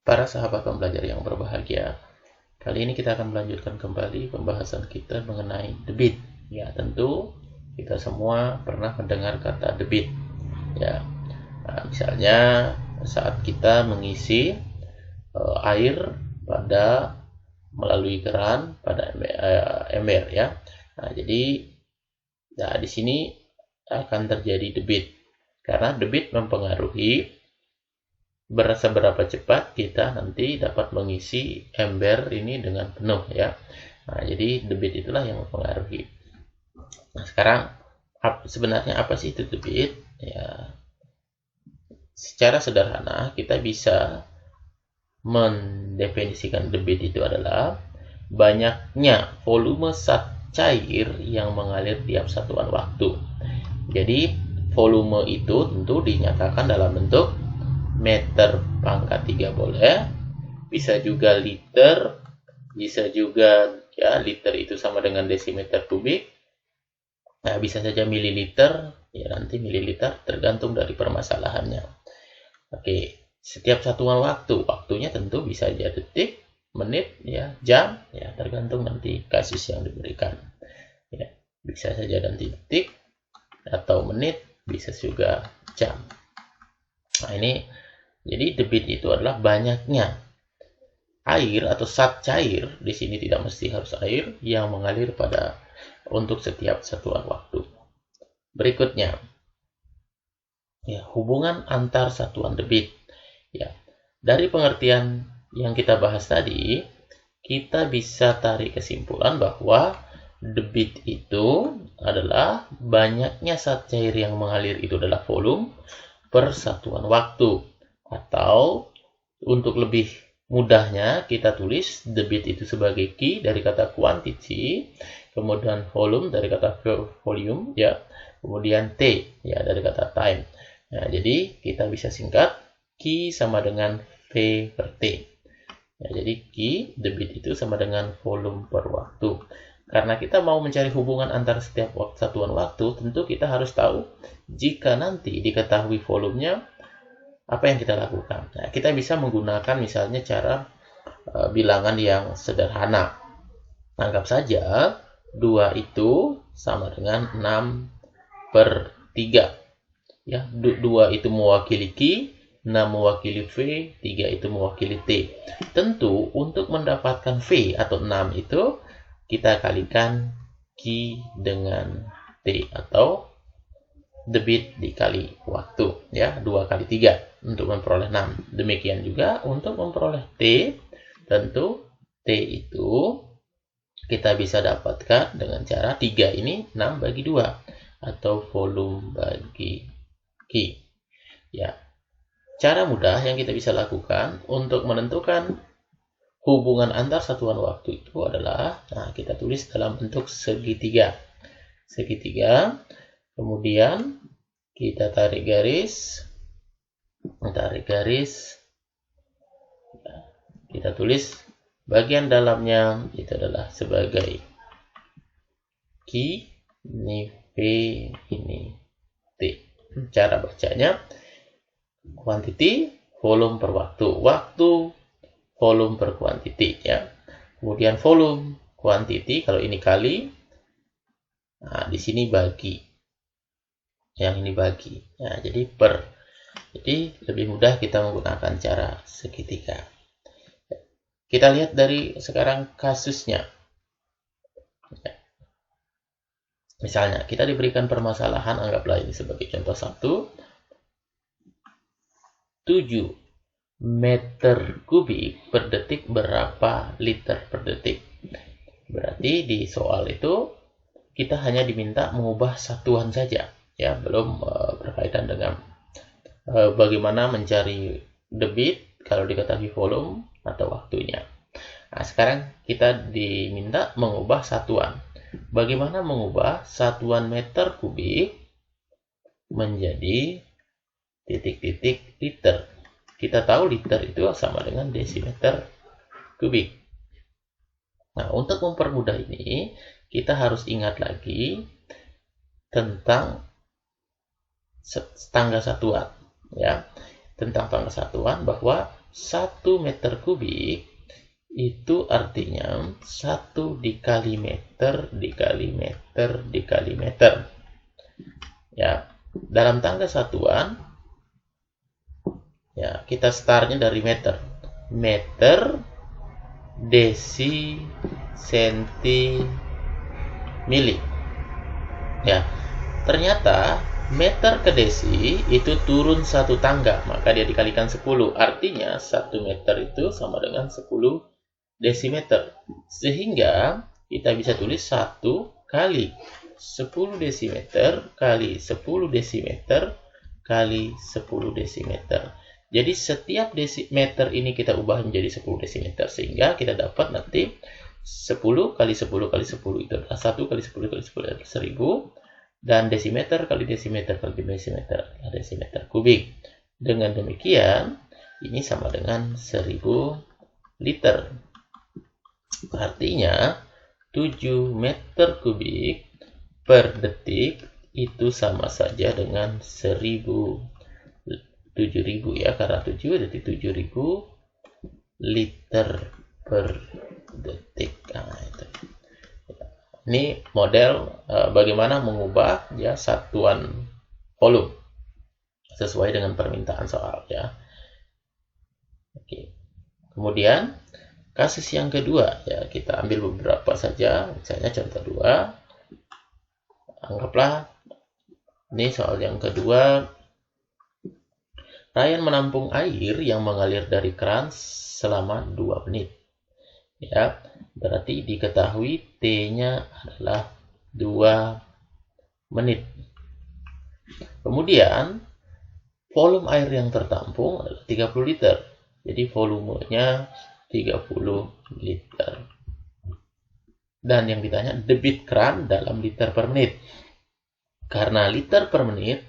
Para sahabat pembelajar yang berbahagia, kali ini kita akan melanjutkan kembali pembahasan kita mengenai debit. Ya, tentu kita semua pernah mendengar kata debit. Ya, misalnya saat kita mengisi air pada melalui keran pada ember, ya. Nah, jadi di sini akan terjadi debit karena debit mempengaruhi seberapa cepat kita nanti dapat mengisi ember ini dengan penuh, ya. Nah, jadi debit itulah yang mempengaruhi. Nah, sekarang sebenarnya apa sih itu debit? Ya, secara sederhana kita bisa mendefinisikan debit itu adalah banyaknya volume zat cair yang mengalir tiap satuan waktu. Jadi volume itu tentu dinyatakan dalam bentuk meter pangkat 3 boleh, bisa juga liter, bisa juga ya liter itu sama dengan desimeter kubik. Nah, bisa saja mililiter, ya nanti mililiter tergantung dari permasalahannya. Oke, setiap satuan waktunya tentu bisa saja detik, menit, ya, jam, ya tergantung nanti kasus yang diberikan. Ya, bisa saja nanti detik atau menit, bisa juga jam. Nah, ini jadi debit itu adalah banyaknya air atau zat cair, di sini tidak mesti harus air, yang mengalir untuk setiap satuan waktu. Berikutnya, ya, hubungan antar satuan debit. Ya, dari pengertian yang kita bahas tadi, kita bisa tarik kesimpulan bahwa debit itu adalah banyaknya zat cair yang mengalir itu adalah volume per satuan waktu. Atau untuk lebih mudahnya kita tulis debit itu sebagai Q dari kata quantity, kemudian volume dari kata volume, ya, kemudian T ya dari kata time. Nah, jadi kita bisa singkat Q sama dengan V per T. Ya, jadi Q debit itu sama dengan volume per waktu. Karena kita mau mencari hubungan antara setiap satuan waktu, tentu kita harus tahu jika nanti diketahui volumenya, apa yang kita lakukan. Nah, kita bisa menggunakan misalnya cara bilangan yang sederhana. Anggap saja 2 itu sama dengan 6 per 3. Ya, 2 itu mewakili Q, 6 mewakili V, 3 itu mewakili T. Tentu untuk mendapatkan V atau 6 itu kita kalikan Q dengan T atau debit dikali waktu, ya, 2 kali 3 untuk memperoleh 6. Demikian juga untuk memperoleh T, tentu T itu kita bisa dapatkan dengan cara 3 ini 6 bagi 2 atau volume bagi Q. Ya, cara mudah yang kita bisa lakukan untuk menentukan hubungan antar satuan waktu itu adalah, nah, kita tulis dalam bentuk segitiga. Segitiga, kemudian kita tarik garis, kita tulis bagian dalamnya itu adalah sebagai Q, ini V, ini T. Cara bacanya quantity volume per waktu, volume per quantity, ya. Kemudian volume quantity, kalau ini kali, nah di sini bagi, yang ini bagi. Nah, jadi per. Jadi lebih mudah kita menggunakan cara segitiga. Kita lihat dari sekarang kasusnya. Misalnya kita diberikan permasalahan, anggaplah ini sebagai contoh 1. 7 meter kubik per detik berapa liter per detik. Berarti di soal itu kita hanya diminta mengubah satuan saja, ya, belum berkaitan dengan bagaimana mencari debit kalau diketahui volume atau waktunya. Nah, sekarang kita diminta mengubah satuan. Bagaimana mengubah satuan meter kubik menjadi titik-titik liter? Kita tahu liter itu sama dengan desimeter kubik. Nah, untuk mempermudah ini, kita harus ingat lagi tentang tangga satuan, ya, tentang tangga satuan, bahwa 1 meter kubik itu artinya 1 dikali meter dikali meter dikali meter. Ya, dalam tangga satuan, ya kita startnya dari meter. Meter, desi, senti, mili. Ya, ternyata meter ke desi itu turun 1 tangga, maka dia dikalikan 10. Artinya 1 meter itu sama dengan 10 desimeter. Sehingga kita bisa tulis 1 kali 10 desimeter kali 10 desimeter kali 10 desimeter. Jadi setiap desimeter ini kita ubah menjadi 10 desimeter, sehingga kita dapat nanti 10 kali 10 kali 10 itu adalah 1 kali 10 kali 10 adalah 1000, dan desimeter kali desimeter kali desimeter adalah desimeter kubik. Dengan demikian, ini sama dengan 1000 liter. Artinya 7 meter kubik per detik itu sama saja dengan 7000 ya, karena 7 jadi 7000 liter per detik. Nah, itu. Ini model bagaimana mengubah ya satuan volume sesuai dengan permintaan soal ya. Oke. Kemudian kasus yang kedua, ya kita ambil beberapa saja, misalnya contoh 2. Anggaplah ini soal yang kedua. Ryan menampung air yang mengalir dari keran selama 2 menit. Ya, berarti diketahui T-nya adalah 2 menit. Kemudian volume air yang tertampung adalah 30 liter. Jadi volumenya 30 liter. Dan yang ditanya debit keran dalam liter per menit. Karena liter per menit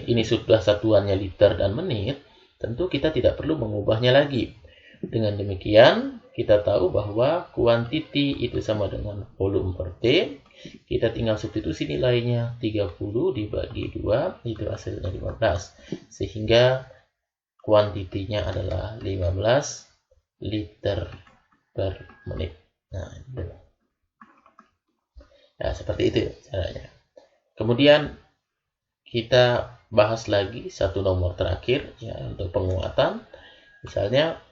ini sudah satuannya liter dan menit, tentu kita tidak perlu mengubahnya lagi. Dengan demikian, kita tahu bahwa kuantiti itu sama dengan volume per T. Kita tinggal substitusi nilainya, 30 dibagi 2, itu hasilnya 15. Sehingga kuantitinya adalah 15 liter per menit. Nah, itu. Ya, seperti itu caranya. Kemudian kita bahas lagi satu nomor terakhir ya untuk penguatan. Misalnya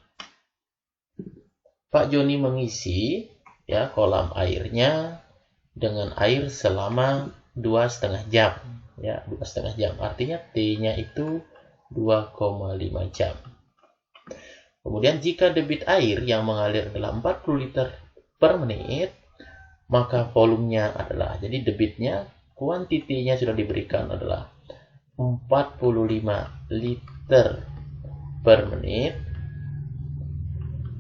Pak Joni mengisi ya kolam airnya dengan air selama 2,5 jam. Ya, 2,5 jam. Artinya T-nya itu 2,5 jam. Kemudian jika debit air yang mengalir adalah 40 liter per menit, maka volumenya adalah, jadi debitnya, kuantitinya sudah diberikan adalah 45 liter per menit.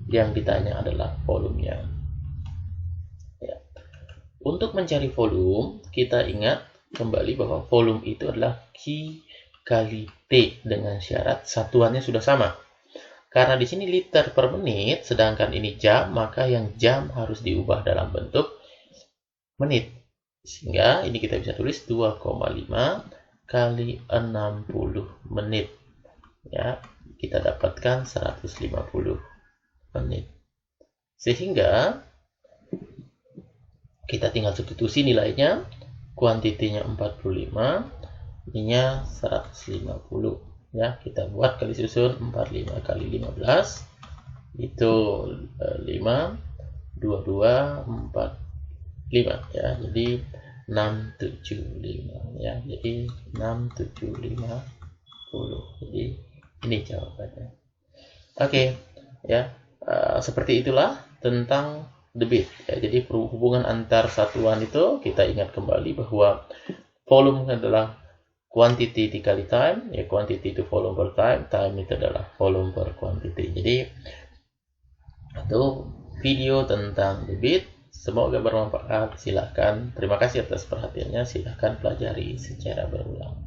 Yang ditanya adalah volumenya. Ya. Untuk mencari volume, kita ingat kembali bahwa volume itu adalah Q kali T dengan syarat satuannya sudah sama. Karena di sini liter per menit, sedangkan ini jam, maka yang jam harus diubah dalam bentuk menit. Sehingga ini kita bisa tulis 2,5 kali 60 menit. Ya, kita dapatkan 150 menit. Sehingga kita tinggal substitusi nilainya, kuantitinya 45, ininya 150. Ya, kita buat kali susun 45 kali 15 itu 5 22 45 ya. Jadi 675 ya. Jadi 6750. Jadi ini jawabannya. Oke, ya. Seperti itulah tentang debit ya. Jadi hubungan antar satuan itu kita ingat kembali bahwa volume adalah quantity dikali time, ya quantity itu volume per time, time itu adalah volume per quantity. Jadi itu video tentang debit, semoga bermanfaat. Silakan, terima kasih atas perhatiannya, silakan pelajari secara berulang.